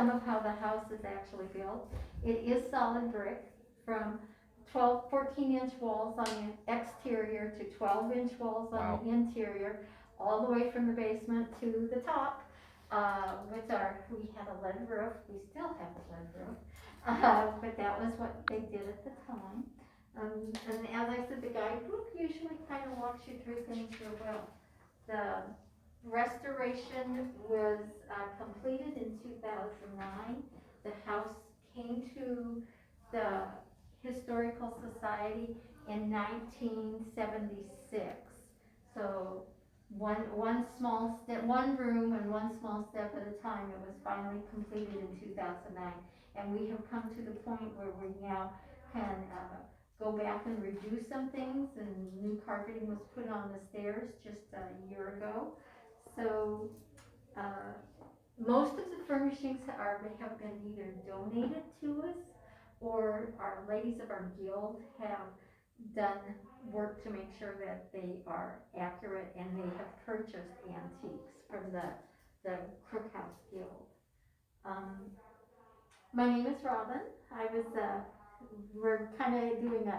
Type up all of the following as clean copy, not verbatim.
some of how the house is actually built. It is solid brick from 14-inch walls on the exterior to 12-inch walls on the interior, all the way from the basement to the top. We had a lead roof, we still have a lead roof, but that was what they did at the time. And as I said, the guidebook usually kind of walks you through things real well. The restoration was completed in 2009. The house came to the Historical Society in 1976. So one small step, one room and one small step at a time, it was finally completed in 2009. And we have come to the point where we now can go back and redo some things, and new carpeting was put on the stairs just a year ago. So most of the furnishings have been either donated to us, or our ladies of our guild have done work to make sure that they are accurate, and they have purchased antiques from the Crook House Guild. My name is Robin. We're kind of doing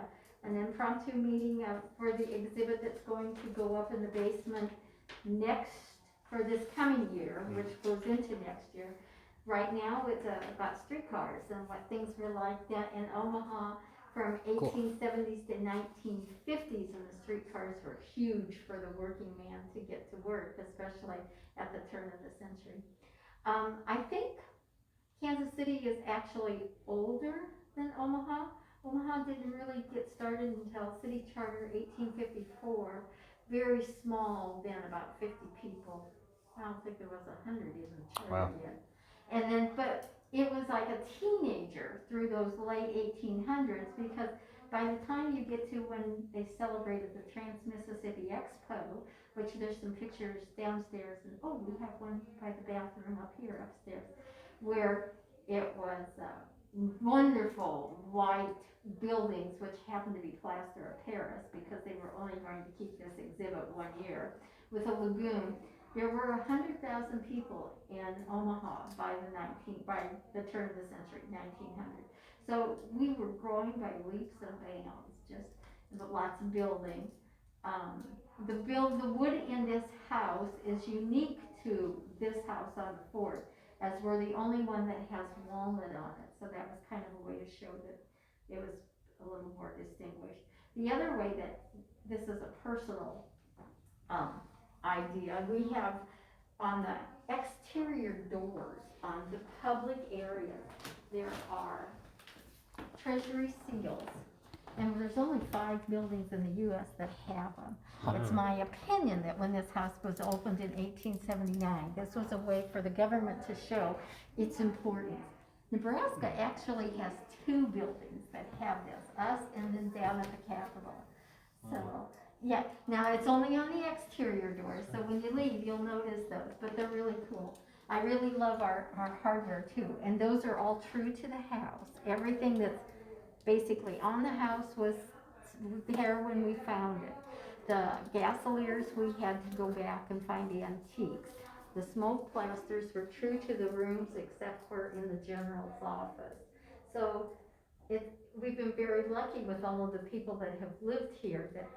an impromptu meeting for the exhibit that's going to go up in the basement for this coming year, which goes into next year. Right now, it's about streetcars and what things were like in Omaha from 1870s to 1950s, and the streetcars were huge for the working man to get to work, especially at the turn of the century. I think Kansas City is actually older than Omaha. Omaha didn't really get started until City Charter 1854, very small then, about 50 people. I don't think there was 100 even chartered yet. And then, but it was like a teenager through those late 1800s, because by the time you get to when they celebrated the Trans-Mississippi Expo, which there's some pictures downstairs, and we have one by the bathroom up here upstairs, where it was wonderful white buildings, which happened to be plaster of Paris because they were only going to keep this exhibit 1 year, with a lagoon. There were 100,000 people in Omaha by the turn of the century, 1900. So we were growing by leaps and bounds, just lots of building. The wood in this house is unique to this house on the fort, as we're the only one that has walnut on it. So that was kind of a way to show that it was a little more distinguished. The other way that this is a personal idea, we have on the exterior doors on the public areas, there are treasury seals. And there's only 5 buildings in the U.S. that have them. It's my opinion that when this house was opened in 1879, this was a way for the government to show its importance. Nebraska actually has 2 buildings that have this, us and then down at the Capitol. So, yeah, now it's only on the exterior doors, so when you leave, you'll notice those, but they're really cool. I really love our hardware too, and those are all true to the house. Everything that's basically on the house was there when we found it. The gasoliers, we had to go back and find the antiques. The smoke plasters were true to the rooms except for in the general's office. So we've been very lucky with all of the people that have lived here, that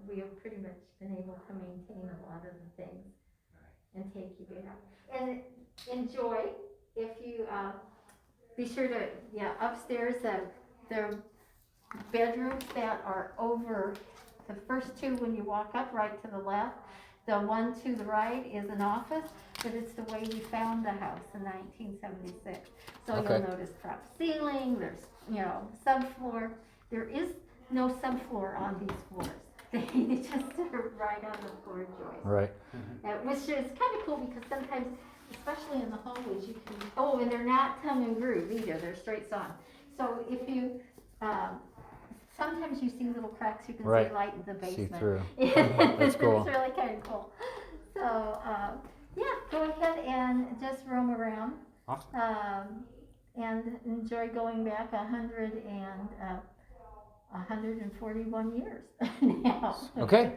we have pretty much been able to maintain a lot of the things and take you back. And enjoy, if you be sure to, upstairs, the bedrooms that are over, the first 2 when you walk up, right to the left. The one to the right is an office, but it's the way we found the house in 1976. So you'll notice drop ceiling, there's, subfloor. There is no subfloor on these floors. They just are right on the floor joist. Right. Which is kind of cool, because sometimes, especially in the hallways, you can, and they're not tongue and groove either, they're straight sawn. So if you, sometimes you see little cracks, you can see light in the basement. See through. That's cool. It's really kind of cool. So, go ahead and just roam around. Awesome. And enjoy going back 141 years now. Okay.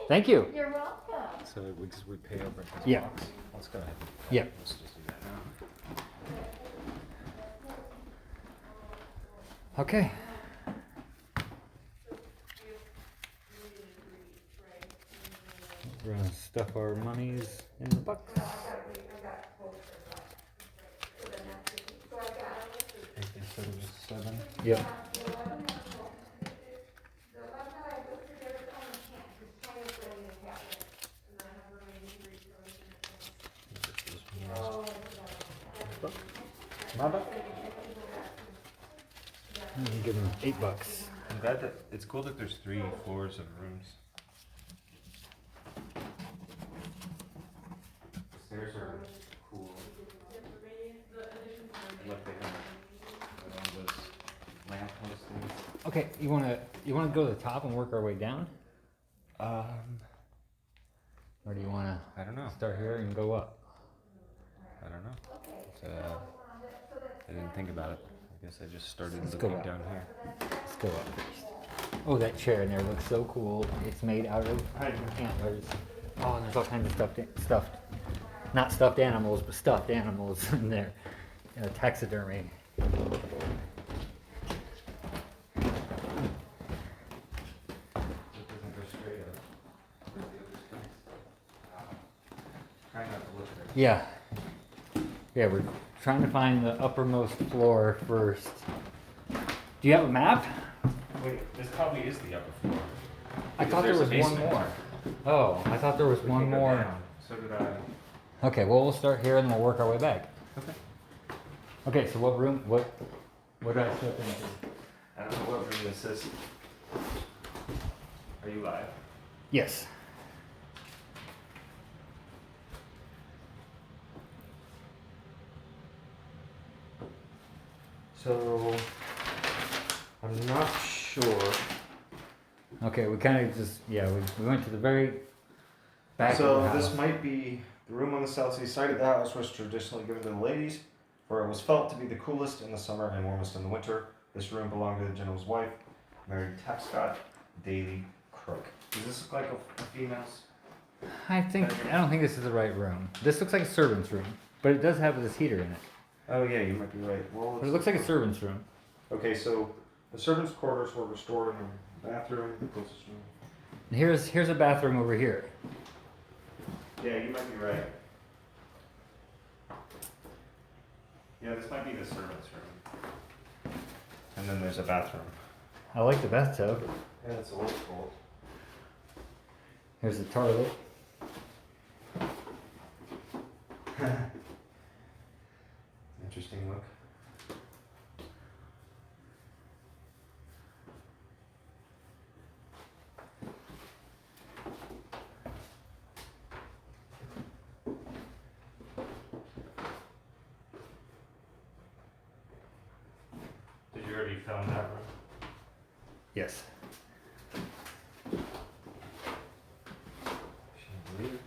Thank you. You're welcome. So we pay over his Yeah. box. Let's go ahead. Yeah. Let's just do that now. Okay. We're gonna stuff our monies in the bucks. Seven. Yep. My buck. Give them $8. I'm glad that it's cool that there's 3 floors of rooms. The stairs are cool. I like they have all those lamp post things. Okay, you wanna go to the top and work our way down, or do you wanna I don't know. start here and go up? I don't know. I didn't think about it. I guess I just started Let's go looking up. down here. Let's go up first. Oh, that chair in there looks so cool. It's made out of antlers. Oh, and there's all kinds of not stuffed animals, but stuffed animals in there. Taxidermy. It doesn't go straight up. Try not to look there. Yeah. Yeah, we're trying to find the uppermost floor first. Do you have a map? Wait, this probably is the upper floor. I Because thought there there's was a one basement. more. Oh, I thought there was We one can go more. down. So did I. Okay, well we'll start here and then we'll work our way back. Okay. Okay, so what room? What did I step into? I don't know what room this is. Are you live? Yes. So I'm not sure. Okay, we kind of just we went to the very back So of the house. this might be the room on the southeast side of the house was traditionally given to the ladies, where it was felt to be the coolest in the summer and warmest in the winter. This room belonged to the general's wife, Mary Tapscott Daly Crook. Does this look like a female's? I don't think this is the right room. This looks like a servant's room, but it does have this heater in it. Oh yeah, you might be right. Well, But it looks like a servant's room. Okay, so the servants' quarters were restored in the bathroom, the closest room. And here's a bathroom over here. Yeah, you might be right. Yeah, this might be the servant's room. And then there's a bathroom. I like the bathtub. Yeah, it's old school. Here's the toilet. Interesting look. Did you already film that room? Yes. Chandelier.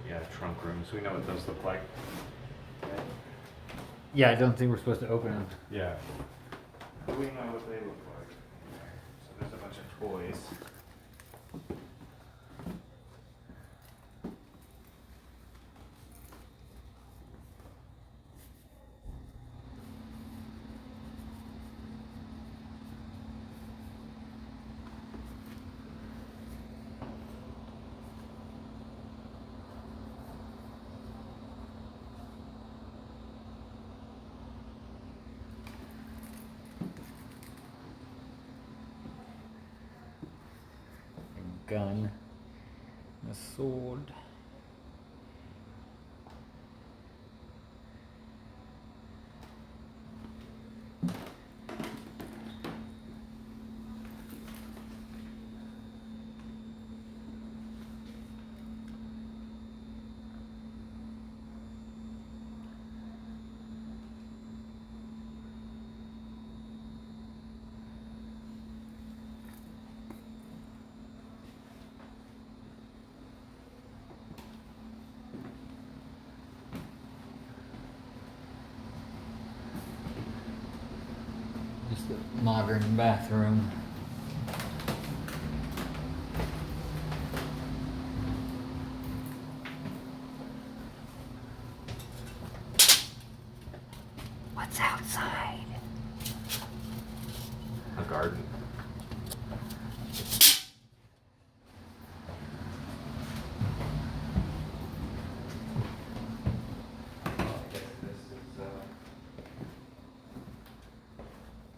Yeah, trunk rooms. We know what those look like. Yeah, I don't think we're supposed to open them. Yeah. We know what they look like. So there's a bunch of toys. A gun. A sword. Just a modern bathroom. garden. I guess this is,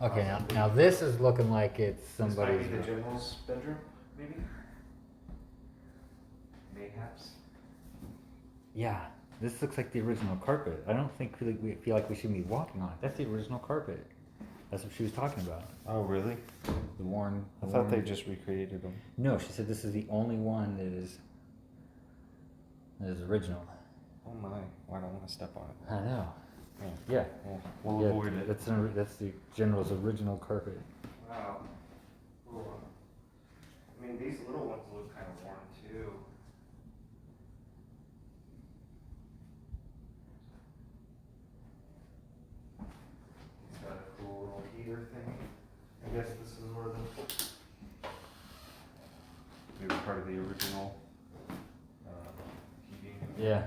Okay, now this is looking like it's This might somebody's. be the general's bedroom, maybe? Mayhaps. Yeah, this looks like the original carpet. I don't think we feel like we should be walking on it. That's the original carpet. That's what she was talking about. Oh, really? The worn. I thought they just recreated them. No, she said this is the only one that is original. Oh my, well, I don't want to step on it. I know. Yeah, Yeah. we'll Yeah, avoid it. That's the general's original carpet. Wow. Cool. I mean, these little ones look kind of worn too. He's got a cool little heater thing. I guess this is where the maybe part of the original heating. Yeah.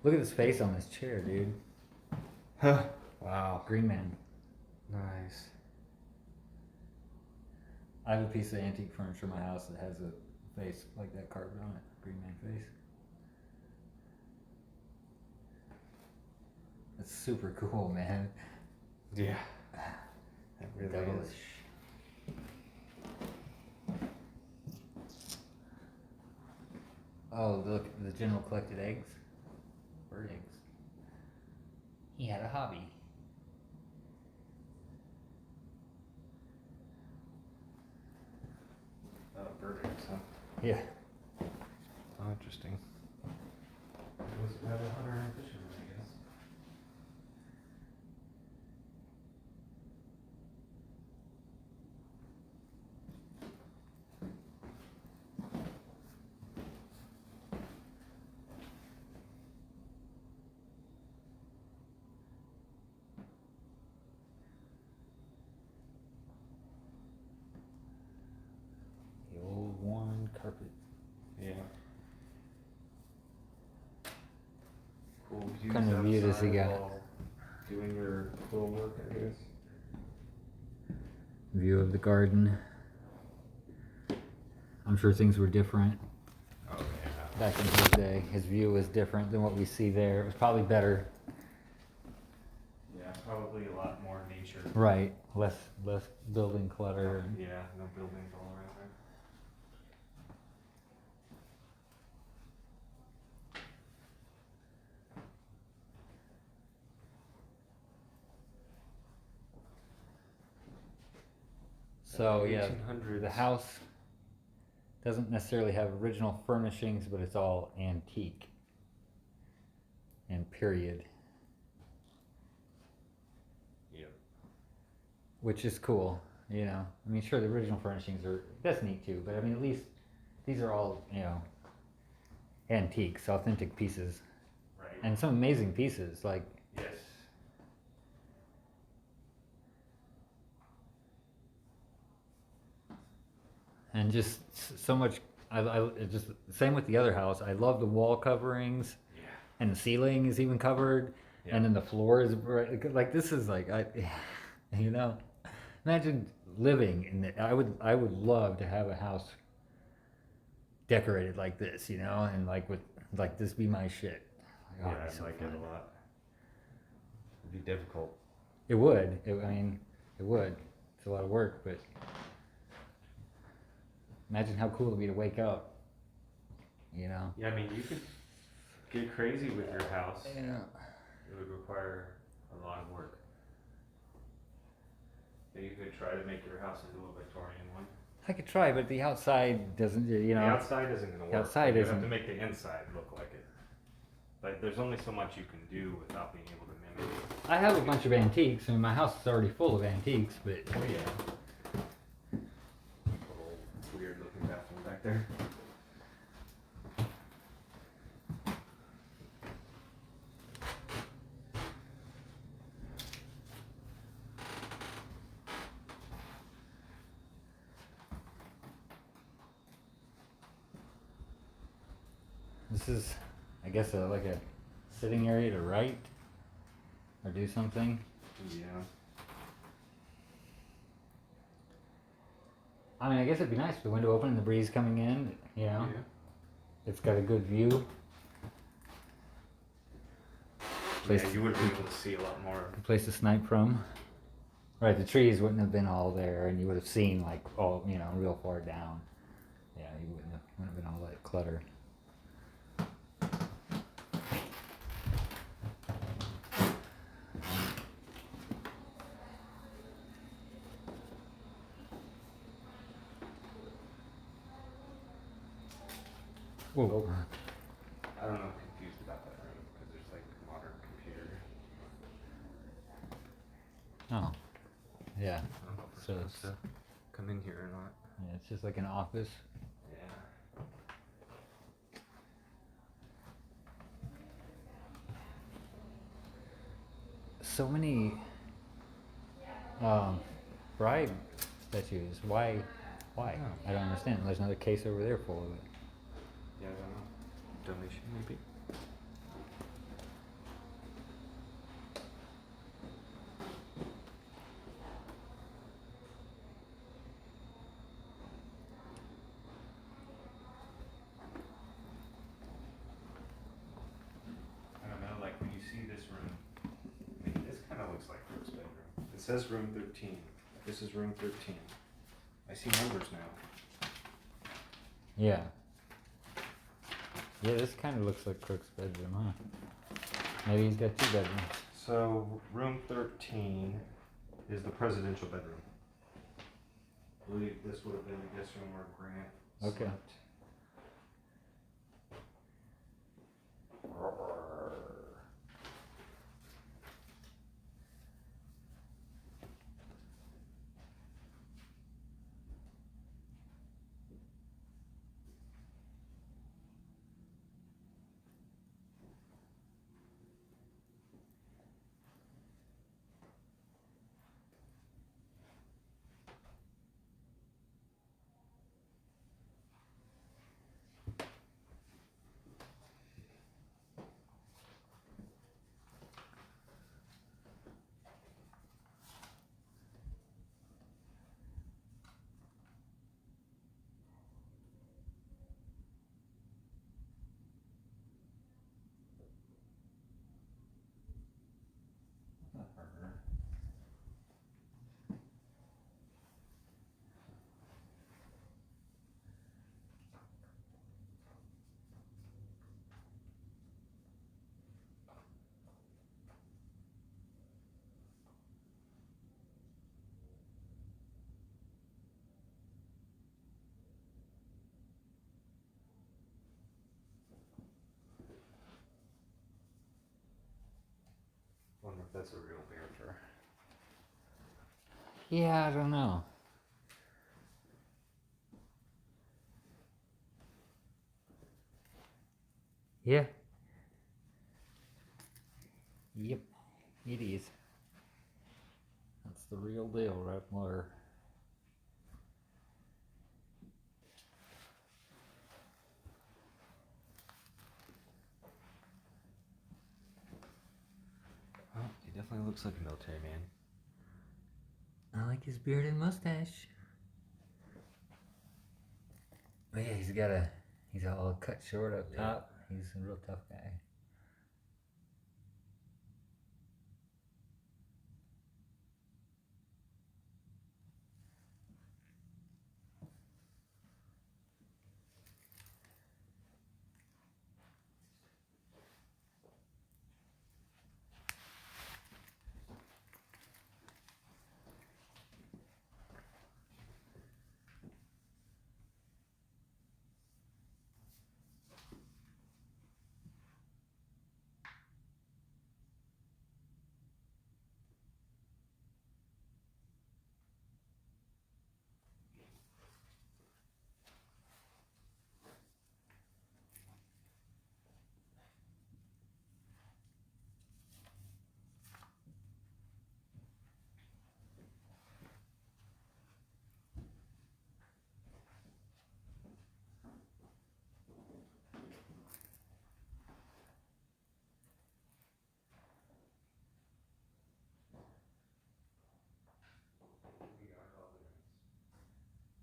Look at his face on this chair, dude. Huh. Wow. Green Man. Nice. I have a piece of antique furniture in my house that has a face like that carved on it. Green Man face. That's super cool, man. Yeah. That really Devilish. is. Oh, look, the general collected eggs. Bird eggs. He had a hobby. Bird eggs, huh? Yeah. Oh, interesting. It was a rabbit hunter and fisherman, I guess. The old worn carpet. Yeah. Cool views Kind of view does he outside got? while doing your quill work, I guess. View of the garden. I'm sure things were different Oh yeah. back in his day. His view was different than what we see there. It was probably better. yeah, probably a lot more nature. Right. Less building clutter. Yeah, no buildings all around there. So yeah, 1800s. the house doesn't necessarily have original furnishings, but it's all antique and period, Yep. which is cool. You know, I mean, sure, the original furnishings that's neat too, but I mean, at least these are all, you know, antiques, authentic pieces, Right. and some amazing pieces. Like, Yes. and just so much. It just same with the other house. I love the wall coverings, Yeah. and the ceiling is even covered, Yeah. and then the floor is like this is like you know, imagine living in it. I would love to have a house decorated like this, you know, and like with like this be my shit. Like, oh, Yeah, it'd be I so like fun. it a lot. It'd be difficult. It would. I mean, it would. It's a lot of work, but imagine how cool it'd be to wake up. You know. Yeah, I mean, you could get crazy with your house. Yeah. It would require a lot of work. So you could try to make your house into a Victorian one. I could try, but the outside doesn't. You know. The outside isn't going to work. outside you isn't. have to make the inside look like it. But there's only so much you can do without being able to mimic it. I have a bunch of antiques. I mean, my house is already full of antiques, but Oh yeah. Little weird looking bathroom back there. This is, I guess, like a sitting area to write or do something. Yeah. I mean, I guess it'd be nice with the window open and the breeze coming in, you know? Yeah. It's got a good view. Place, Yeah, you would be able to see a lot more. place to snipe from. Right, the trees wouldn't have been all there and you would have seen, like, all, you know, real far down. Yeah, you wouldn't have been all that clutter. Whoa. I don't know, I'm confused about that room because there's like modern computer. Oh. Yeah. I don't know if we're So supposed it's- to come in here or not. Yeah, it's just like an office. Yeah. So many bride statues. Why? Why? I don't understand. There's another case over there full of it. Yeah, I don't know. Donation maybe? I don't know, like when you see this room, I mean, this kind of looks like Crook's bedroom. It says room 13. This is room 13. I see numbers now. Yeah. Yeah, this kind of looks like Crook's bedroom, huh? Maybe he's got 2 bedrooms. So room 13 is the presidential bedroom. I believe this would have been the guest room where Grant Okay. slept. Wonder if that's a real bear fur. Yeah, I don't know. Yeah. Yep, it is. That's the real deal right there. Oh, he definitely looks like a military man. I like his beard and mustache. But yeah, he's all cut short up top. He's a real tough guy.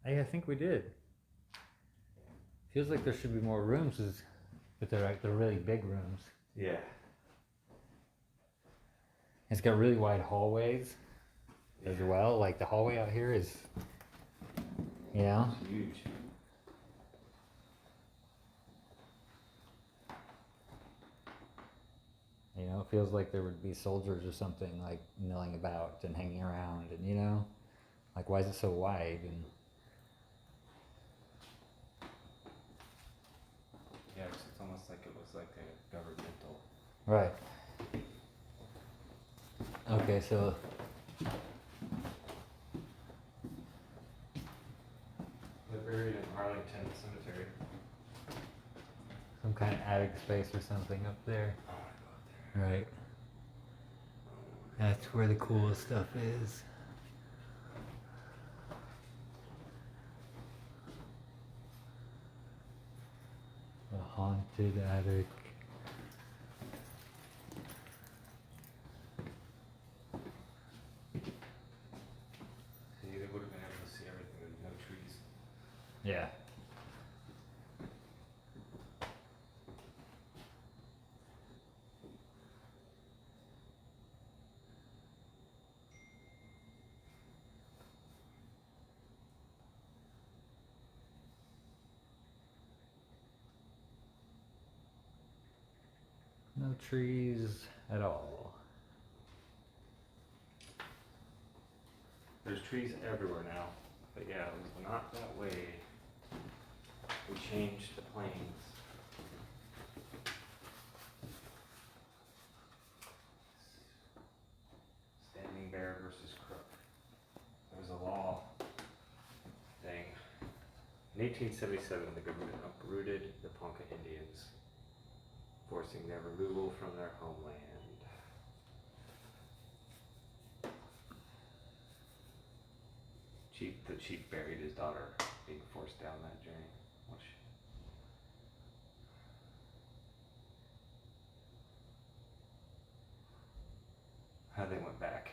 I think we did. Feels like there should be more rooms, but they're really big rooms. Yeah. It's got really wide hallways as well. Like the hallway out here is, you know, It's huge. you know, it feels like there would be soldiers or something like milling about and hanging around, and you know, like why is it so wide? And Yeah, it's almost like it was like a governmental. right. Okay, so They're buried in Arlington Cemetery. some kind of attic space or something up there. I want to go up there. Right. That's where the coolest stuff is. The haunted attic. See, they would have been able to see everything. There's no trees. Yeah. No trees at all. There's trees everywhere now. But yeah, it was not that way. We changed the planes. Standing Bear versus Crook. There was a law thing. In 1877, the government uprooted the Ponca Indians, forcing their removal from their homeland. The chief buried his daughter, being forced down that journey. Well, how they went back.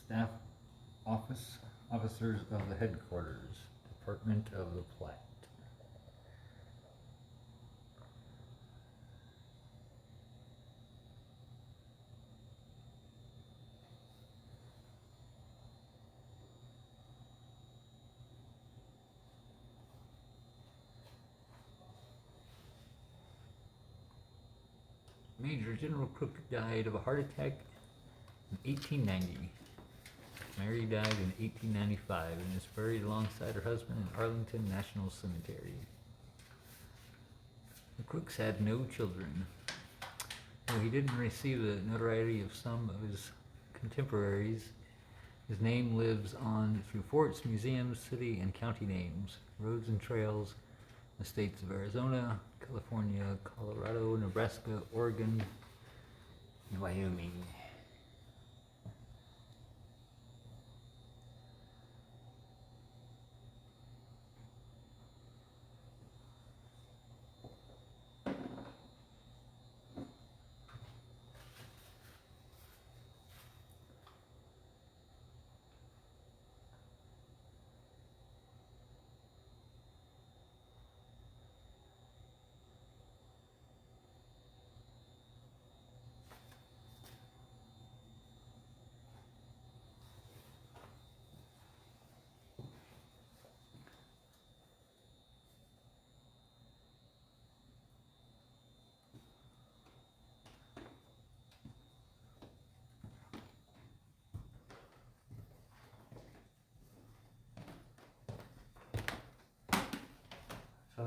Staff officers of the headquarters, Department of the Platte. Major General Crook died of a heart attack in 1890. Mary died in 1895 and is buried alongside her husband in Arlington National Cemetery. The Crooks had no children. Though he didn't receive the notoriety of some of his contemporaries, his name lives on through forts, museums, city and county names, roads and trails, the states of Arizona, California, Colorado, Nebraska, Oregon, and Wyoming.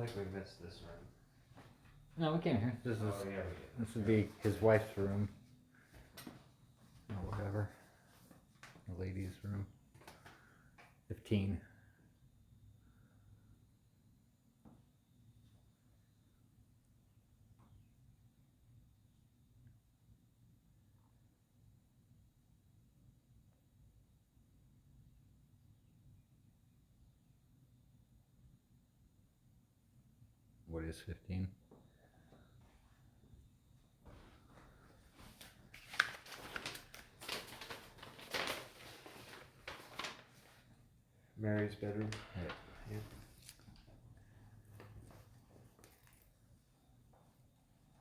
feel like we missed this room. No, we came here. This is Oh, yeah, we did. this would be his wife's room. Or whatever. The ladies' room. 15. What is 15? Mary's bedroom. Right. Yeah.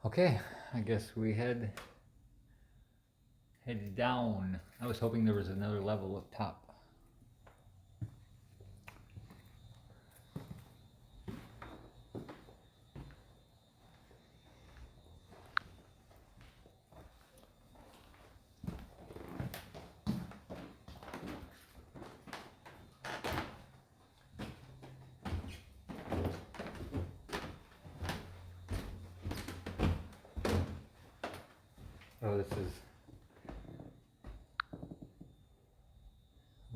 Okay, I guess we head down. I was hoping there was another level up top. Oh, this is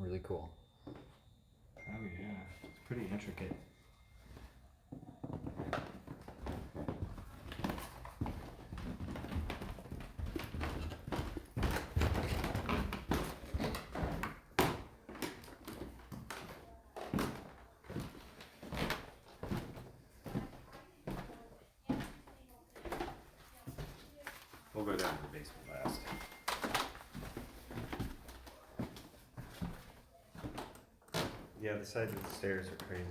really cool. Oh yeah, it's pretty intricate. We'll go down to the basement last. Yeah, the sides of the stairs are crazy.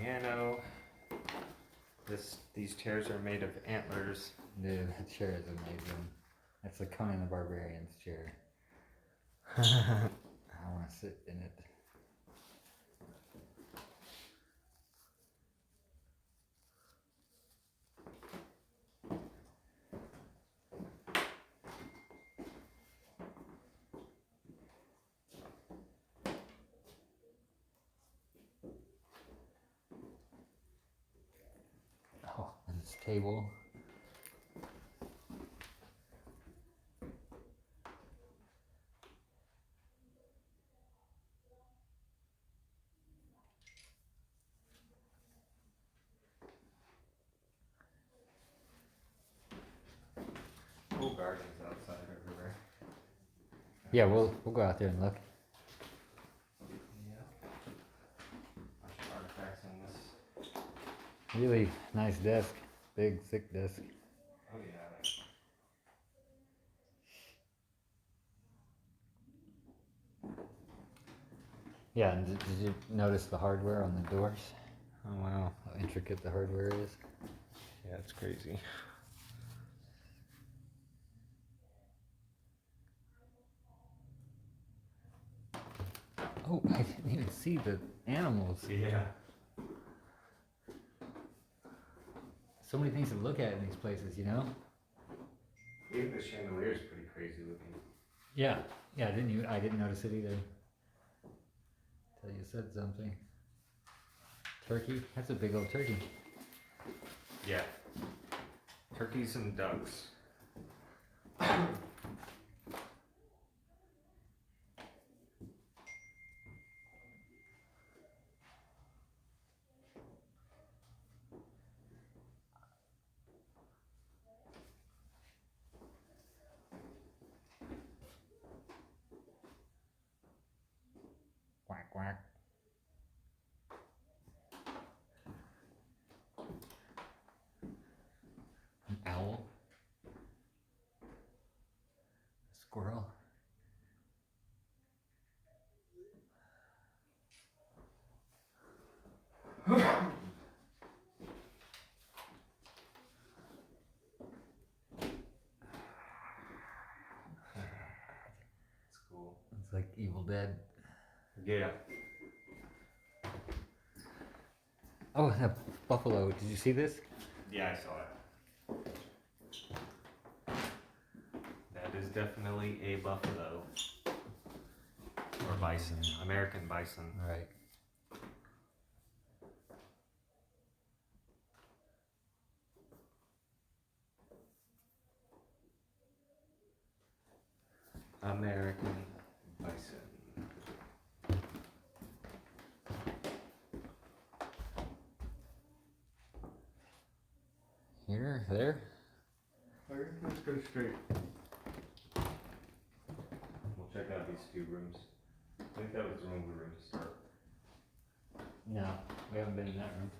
Piano. These chairs are made of antlers. Dude, that chair is amazing. That's the Conan the Barbarian's chair. I want to sit in it. Oh, and this table. Cool gardens outside everywhere. Yeah, we'll go out there and look. Yeah. Bunch of artifacts in this. Really nice desk. Big, thick desk. Oh yeah. Yeah, and did you notice the hardware on the doors? Oh wow. How intricate the hardware is. Yeah, it's crazy. Oh, I didn't even see the animals. Yeah. So many things to look at in these places, you know? Even the chandelier is pretty crazy looking. Yeah. Yeah, I didn't notice it either. Till you said something. Turkey? That's a big old turkey. Yeah. Turkeys and ducks. Quack, quack. An owl. A squirrel. It's cool. It's like Evil Dead. Yeah. Oh, and a buffalo. Did you see this? Yeah, I saw it. That is definitely a buffalo. Or bison. American bison. Right. American bison. Here, there. Let's go straight. We'll check out these two rooms. I think that was the room we were going to start. No, we haven't been in that room.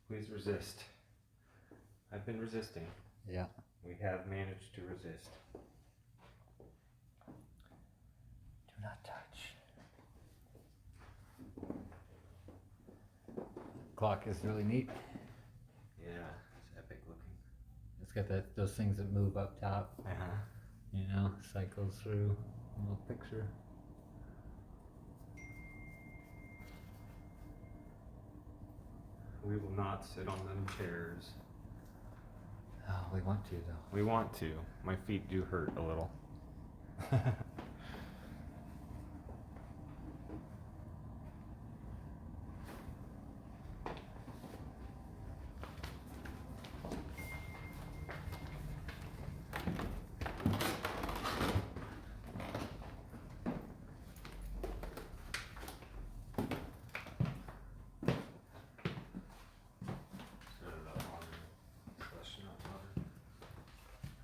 Please resist. I've been resisting. Yeah. We have managed to resist. Do not touch. Clock is really neat. Yeah, it's epic looking. It's got those things that move up top. Uh-huh. You know, cycles through a little picture. We will not sit on them chairs. Oh, we want to though. We want to. My feet do hurt a little.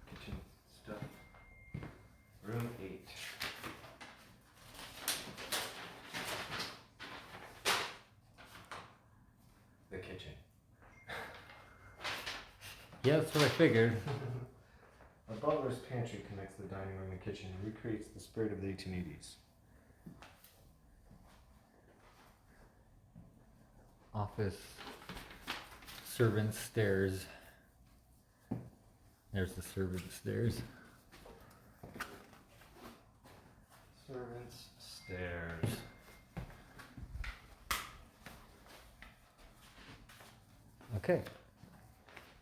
Kitchen stuff. Room 8. The kitchen. Yeah, that's what I figured. A butler's pantry connects the dining room and kitchen and recreates the spirit of the 1880s. Office, servants' stairs. There's the servants' stairs. Servants' stairs. Okay.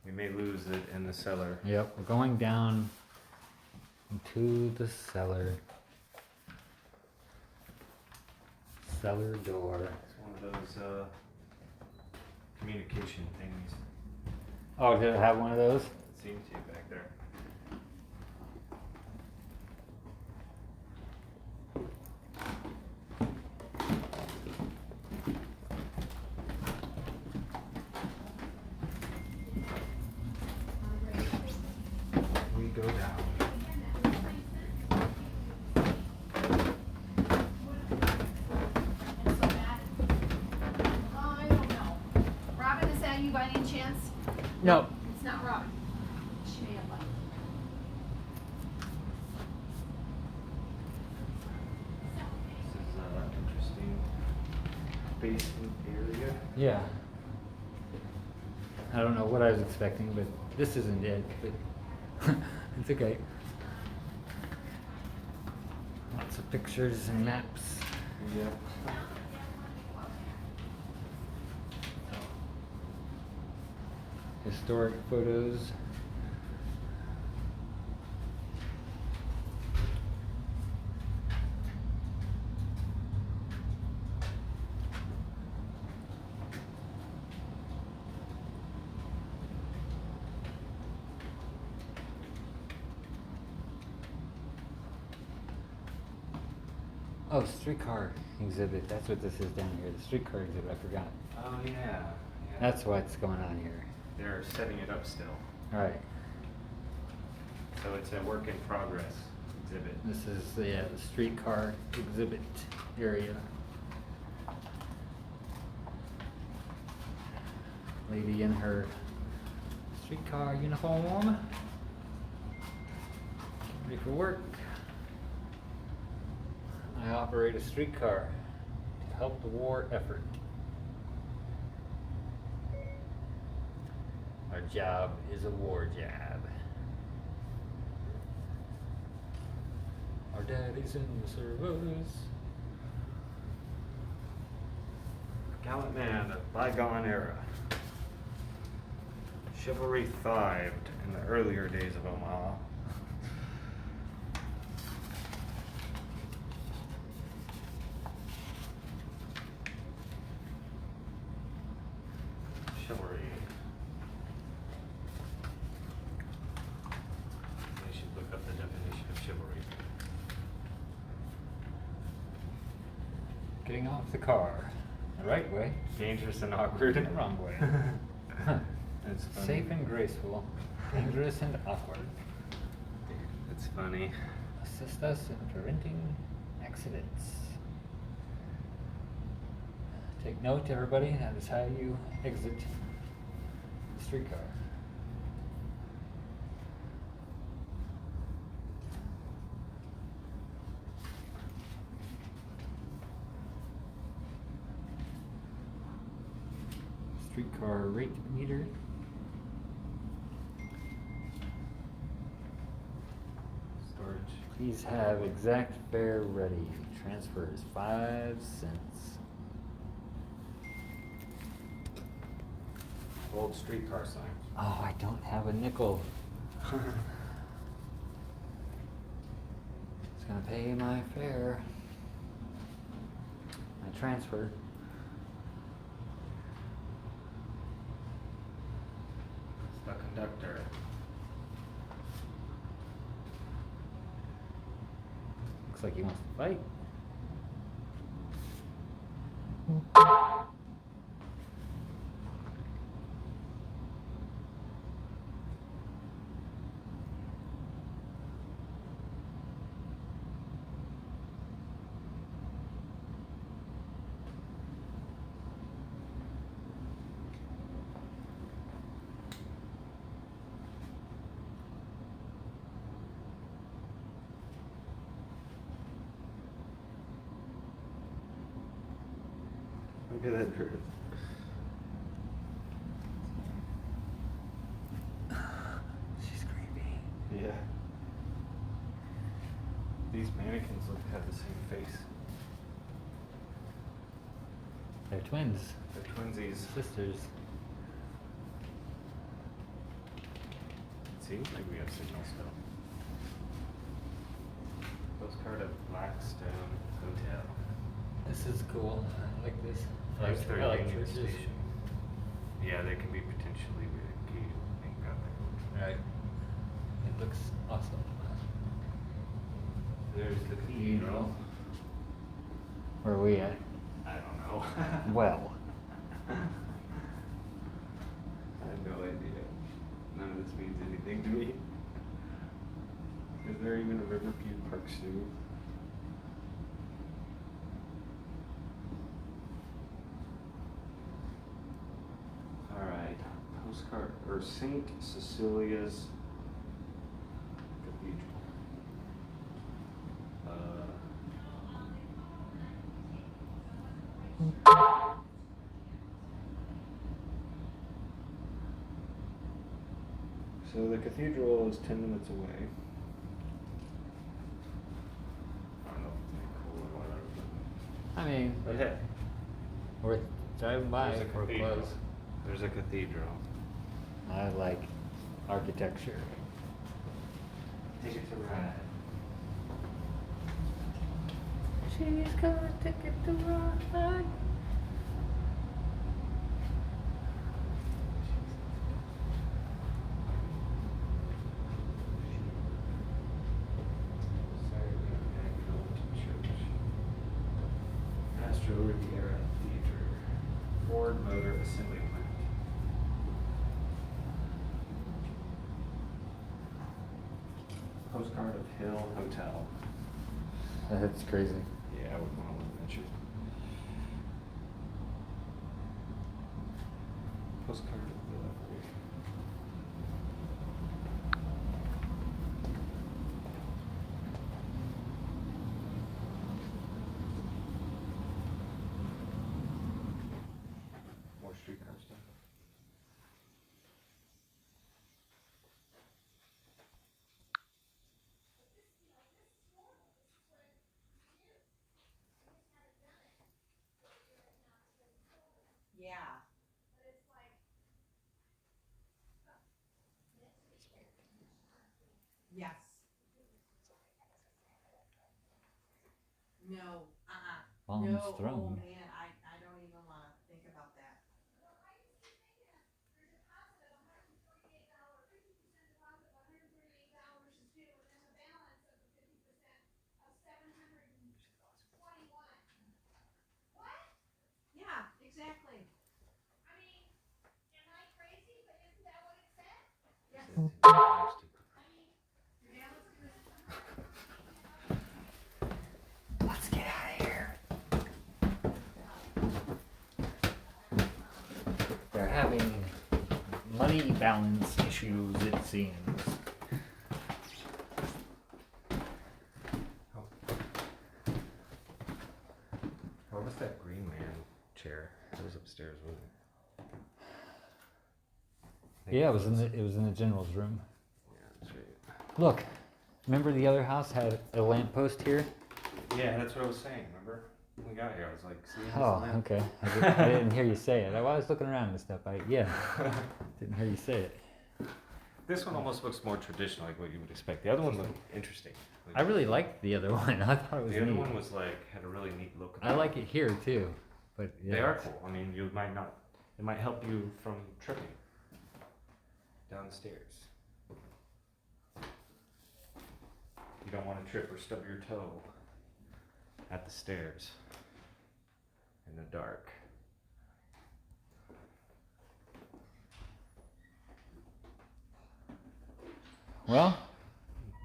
We may lose it in the cellar. Yep, we're going down into the cellar. Cellar door. It's one of those communication things. Oh, did it have one of those? It seemed to back there. We go down. I don't know. Robin, is that you by any chance? No. It's not Robin. She may have left. This is interesting basement area. Yeah. I don't know what I was expecting, but this isn't it. But it's okay. Lots of pictures and maps. Yeah. Historic photos. Oh, streetcar exhibit. That's what this is down here. The streetcar exhibit. I forgot. Oh yeah. That's what's going on here. They're setting it up still. Alright, So it's a work in progress exhibit. this is the streetcar exhibit area. Lady in her streetcar uniform. Ready for work. I operate a streetcar to help the war effort. Our job is a war job. Our daddy's in the service. Gallant man of bygone era. Chivalry thrived in the earlier days of Omaha. Chivalry. I should look up the definition of chivalry. Getting off the car. The right way. Dangerous and awkward. The wrong way. That's funny. Safe and graceful. Dangerous and awkward. It's funny. Assist us in preventing accidents. Take note, everybody, that is how you exit the streetcar. Streetcar rate meter. Storage. Please have exact fare ready. Transfer is 5 cents. Old streetcar signs. Oh, I don't have a nickel. It's gonna pay my fare. My transfer. The conductor. Looks like he wants to fight. Look at that bird. She's creepy. Yeah. These mannequins look to have the same face. They're twins. They're twinsies. Sisters. It seems like we have signal still. Postcard of Blackstone Hotel. This is cool. I like this. There's their I like Union churches. Station. Yeah, they can be potentially key thing about there. Right. It looks awesome. There's the cathedral. Where are we at? I don't know. Well. I have no idea. None of this means anything to me. Is there even a Riverview Park Zoo? Alright. Postcard or Saint Cecilia's Cathedral. So the cathedral is 10 minutes away. I don't know if it's any cool or whatever, I mean, but hey, we're driving by. there's a We're cathedral. close. There's a cathedral. I like architecture. Take it to ride. She's gonna take it to ride. Astro Riviera Theater. Ford Motor Assembly Plant. Postcard of Hill Hotel. That's crazy. Yeah, I would want to live in that shit. Postcard of Hill. More streetcar stuff. Yeah. Yes. No, Mom's no, oh throne. man, I don't even wanna think about that. Yeah, exactly. Let's get out of here. They're having money balance issues, it seems. What was that Green Man chair? It was upstairs, wasn't it? I think Yeah, it was in the general's room. Yeah, that's right. Look, remember the other house had a lamppost here? Yeah, that's what I was saying. Remember? When we got here, I was like, "See, this Oh, lamp?" okay. I didn't hear you say it. I was looking around and stuff. Didn't hear you say it. This one almost looks more traditional, like what you would expect. The other one looked interesting. Like, I really liked the other one. I thought it was the other neat. one was like had a really neat look. I like it here too, but yeah. They are cool. I mean, you might not. It might help you from tripping down the stairs. You don't want to trip or stub your toe at the stairs in the dark. Well,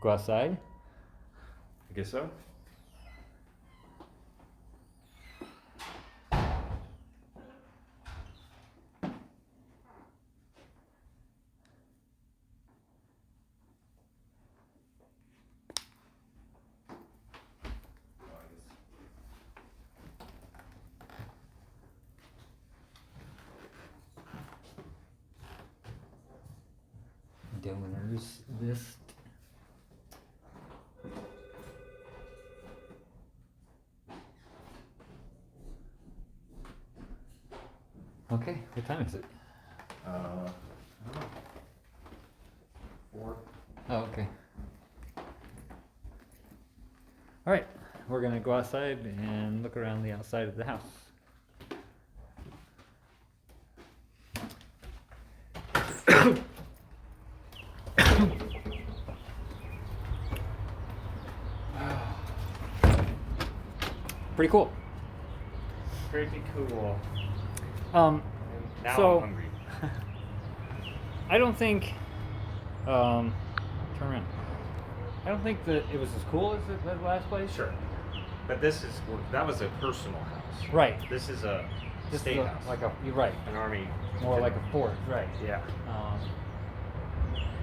go outside. I guess so. Donors list. Okay, what time is it? I don't know. 4. Oh, okay. All right, we're gonna go outside and look around the outside of the house. Pretty cool. Pretty cool. Um, Now So- I'm hungry. I don't think. Turn around. I don't think that it was as cool as the last place. Sure. But that was a personal house. Right. This is a This state is house. you're right. An army. More like a fort. Right. Yeah.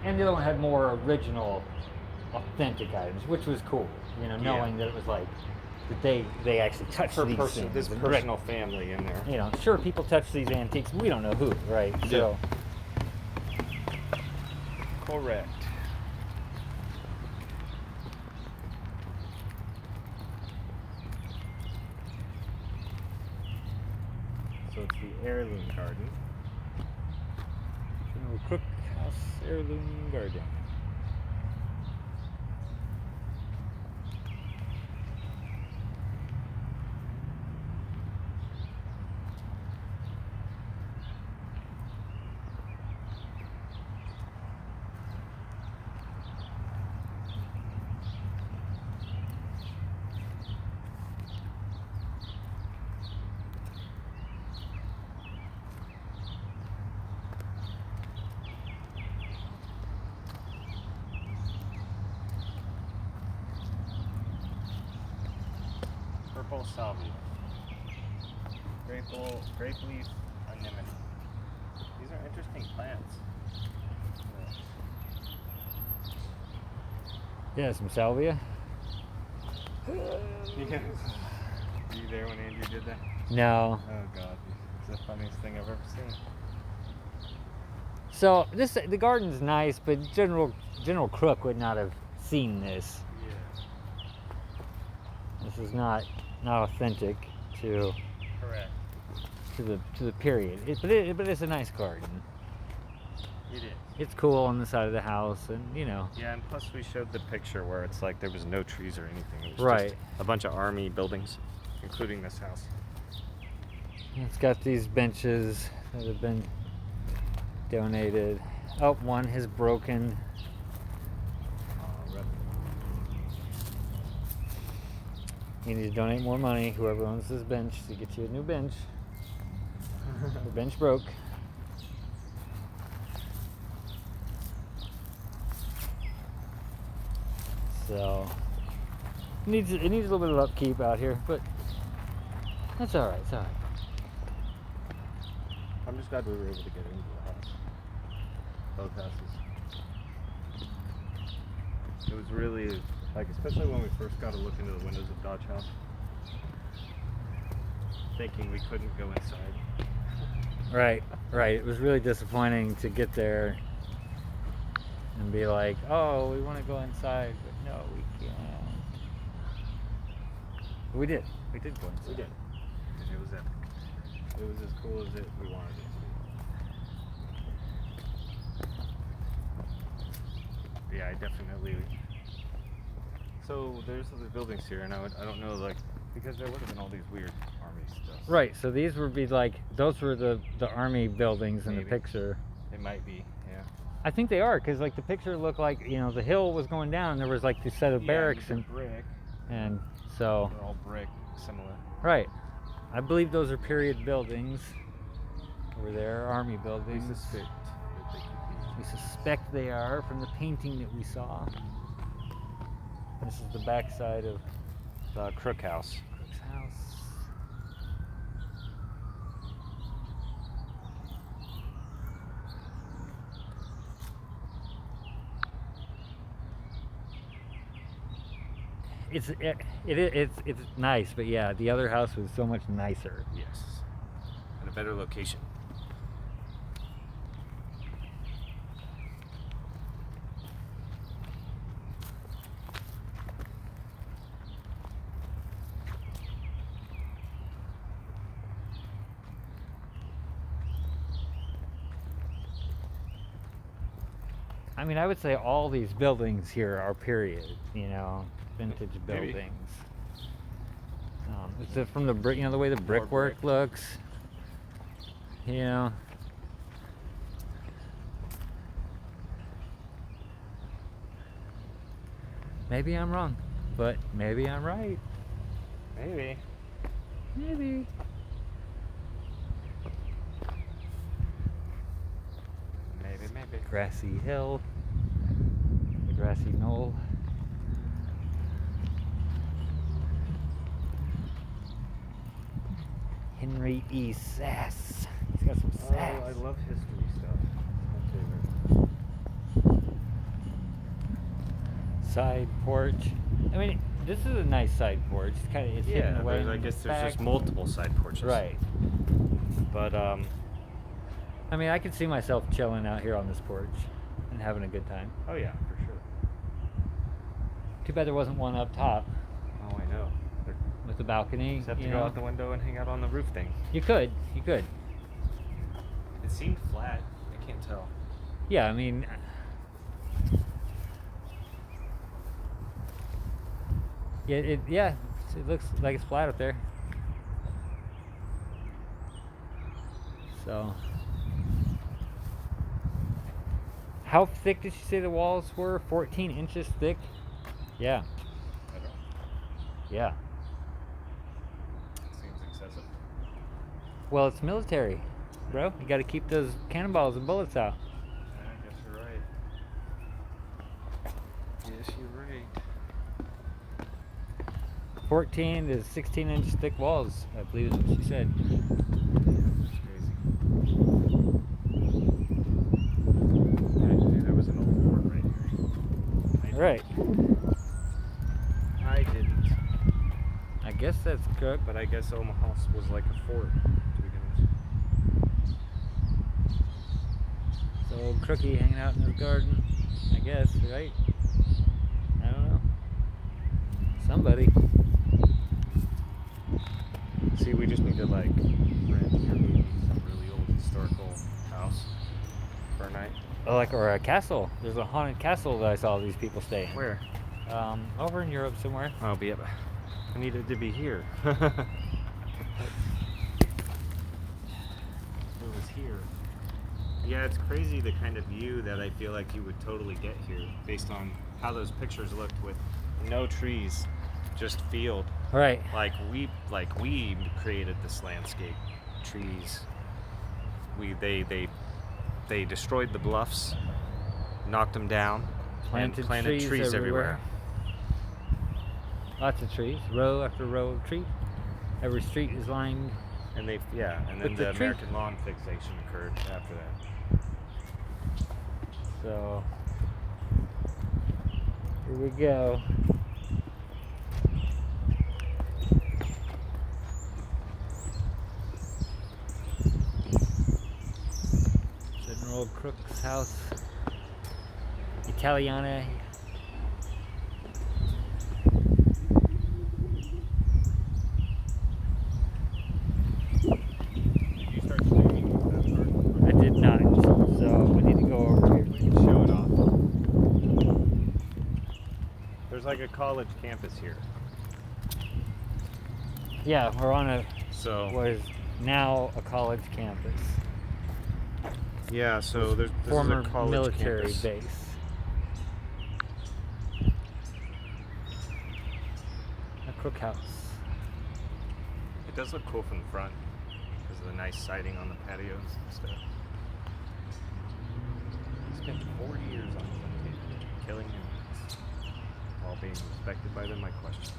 And the other one had more original, authentic items, which was cool. You know, Yeah. knowing that it was like that they actually touched For these things. this And, personal family in there. right, you know, sure, people touch these antiques. We don't know who, right? So Correct. So it's the heirloom garden. General Crook House Heirloom Garden. Tropical salvia. Grape leaf anemone. These are interesting plants. Yeah, some salvia. Yeah. Were you there when Andrew did that? No. Oh god, it's the funniest thing I've ever seen. So the garden's nice, but General Crook would not have seen this. Yeah. This is not authentic to Correct. the period. But it's a nice garden. It is. It's cool on the side of the house, and you know. Yeah, and plus we showed the picture where it's like there was no trees or anything. It was Right. just a bunch of army buildings, including this house. It's got these benches that have been donated. Oh, one has broken. You need to donate more money. Whoever owns this bench to get you a new bench. The bench broke. So it needs a little bit of upkeep out here, but that's all right. It's all right. I'm just glad we were able to get into the house. Both houses. It was really, like, especially when we first got to look into the windows of Dodge House, thinking we couldn't go inside. Right. It was really disappointing to get there and be like, oh, we want to go inside, but no, we can't. But we did go inside. We did. And it was epic. It was as cool as we wanted it to be. Yeah, I definitely. So there's other buildings here, and I don't know, like, because there would have been all these weird army stuff. Right, so these would be like, those were the army buildings in the Maybe. picture. It might be, yeah. I think they are, because like the picture looked like, you know, the hill was going down and there was like this set of barracks Yeah, and brick. so, They're all brick, similar. right. I believe those are period buildings over there, army We buildings. suspect that they could We suspect they are from the painting that we saw. This is the backside of be the Crook House. Crook's house. It's nice, but yeah, the other house was so much nicer. Yes. And a better location. I mean, I would say all these buildings here are period, you know, vintage Maybe. buildings. It's from the brick, you know, the way the brickwork brick. looks. You know. Maybe I'm wrong, but maybe I'm right. Maybe. Maybe. Maybe. Grassy hill, the grassy knoll. Henry E. Sass. He's got some Oh, sass. I love history stuff. My favorite. Side porch. I mean, this is a nice side porch. It's kind of hidden Yeah, away. I in guess the there's back. just multiple side porches. Right. But I mean, I could see myself chilling out here on this porch and having a good time. oh yeah, for sure. Too bad there wasn't one up top Oh, I know. with the balcony. Just have to you go know. out the window and hang out on the roof thing. You could. It seemed flat. I can't tell. Yeah, I mean, yeah, it looks like it's flat up there. So, how thick did you say the walls were? 14 inches thick? Yeah, I don't. yeah. Seems excessive. Well, it's military, bro. You got to keep those cannonballs and bullets out. I guess you're right. Yes, you're right. 14 to 16-inch thick walls, I believe is what she said. It's crazy. I knew there was an old fort right here. All right. I didn't. I guess that's Crook. But I guess Omaha was like a fort to begin with. So old Crookie hanging out in his garden, I guess, right? I don't know. Somebody. See, we just need to like rent or maybe some really old historical house for a night. Oh, like, or a castle. There's a haunted castle that I saw these people stay in. Where? Over in Europe somewhere. Oh, but yeah, I needed to be here. It was here. Yeah, it's crazy the kind of view that I feel like you would totally get here based on how those pictures looked with no trees, just field. Right. Like we created this landscape. Trees. They destroyed the bluffs, knocked them down, Planted and planted trees everywhere. Lots of trees, row after row of trees. Every street is lined. And then With the the tree. American lawn fixation occurred after that. So here we go. General Crook's house, Italiana. Did you start streaming that part? I did not, so we need to go over here. We can show it off. There's like a college campus here. Yeah, we're on a So what is now a college campus. yeah, so this Former is a college military campus. base. A Crook house. It does look cool from the front because of the nice siding on the patios and stuff. He spent 4 years on plantation, killing humans while being respected by them. My question.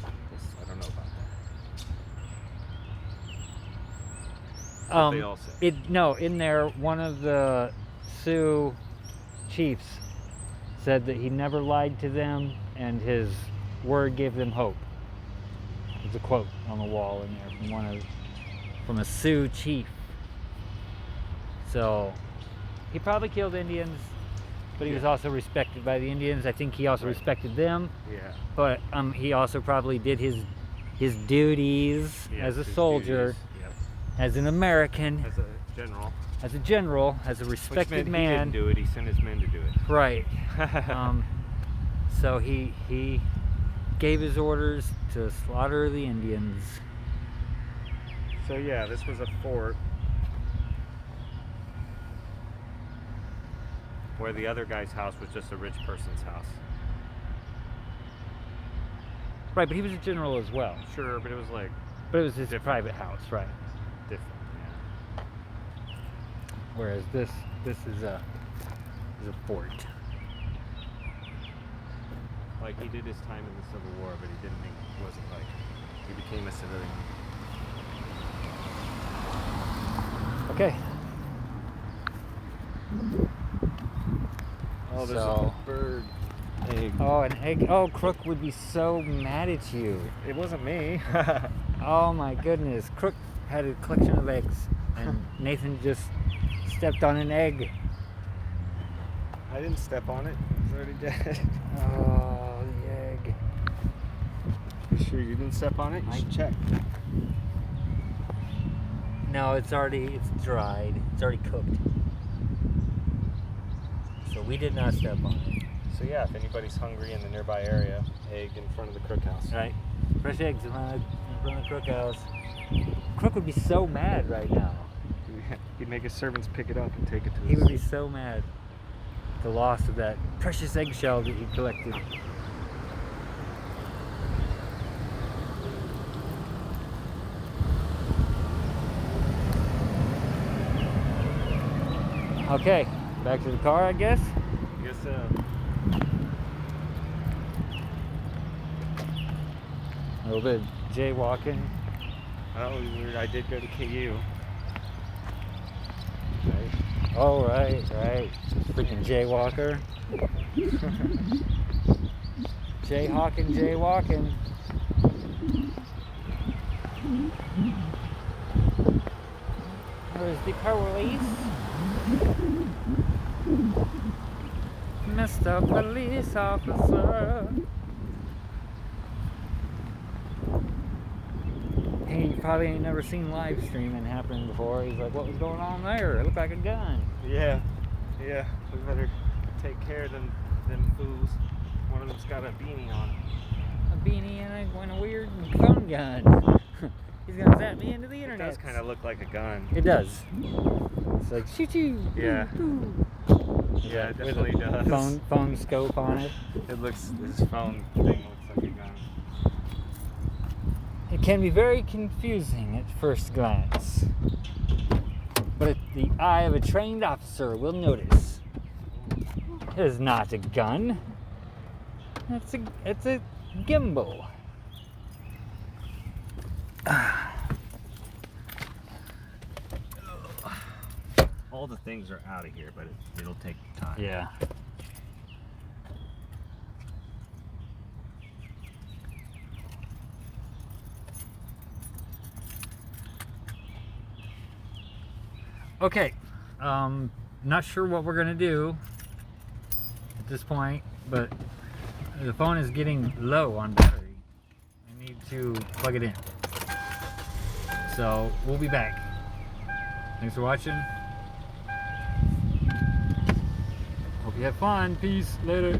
I don't know about that. What they all say. In there, one of the Sioux chiefs said that he never lied to them, and his word gave them hope. There's a quote on the wall in there from a Sioux chief. So he probably killed Indians, but he was also respected by the Indians. I think he also Right. respected them, Yeah. but he also probably did his duties Yes, as a his soldier, duties, yep. as an American, As a general. as a general, as a Which respected meant he man. didn't do it. He sent his men to do it. Right. So he gave his orders to slaughter the Indians. So yeah, this was a fort where the other guy's house was just a rich person's house. Right, but he was a general as well. Sure, but it was like But it was his Different. private house, right? different. Yeah. Whereas this is a fort. Like he did his time in the Civil War, but he wasn't like he became a civilian. Okay. Oh, there's So- a bird egg. Oh, an egg. Oh, Crook would be so mad at you. It wasn't me. Oh my goodness. Crook had a collection of eggs, and Nathan just stepped on an egg. I didn't step on it. It was already dead. Oh, the egg. You sure you didn't step on it? You should check. No, it's dried. It's already cooked. So we did not step on it. So yeah, if anybody's hungry in the nearby area, egg in front of the Crook house. Right? Fresh eggs in front of the Crook house. Crook would be so mad right now. He'd make his servants pick it up and take it to He his... would be so mad. The loss of that precious eggshell that he collected. Okay, back to the car, I guess. I guess A little bit of jaywalking. Oh, I did go to KU. Right. Oh, right. Freaking jaywalker. Jaywalking. Where's the police? Mr. Police Officer. He probably ain't never seen live streaming happen before. He's like, what was going on there? It looked like a gun. Yeah. We better take care of them fools. One of them's got a beanie on. A beanie and a weird phone gun. He's gonna zap me into the It internet. does kind of look like a gun. It does. It's like shoo. Yeah. Yeah, it definitely does. Phone scope on it. This phone thing looks like a gun. It can be very confusing at first glance, but the eye of a trained officer will notice it is not a gun. It's a gimbal. All the things are out of here, but it'll take time. Yeah. Okay, not sure what we're gonna do at this point, but the phone is getting low on battery. I need to plug it in. So we'll be back. Thanks for watching. Hope you have fun. Peace. Later.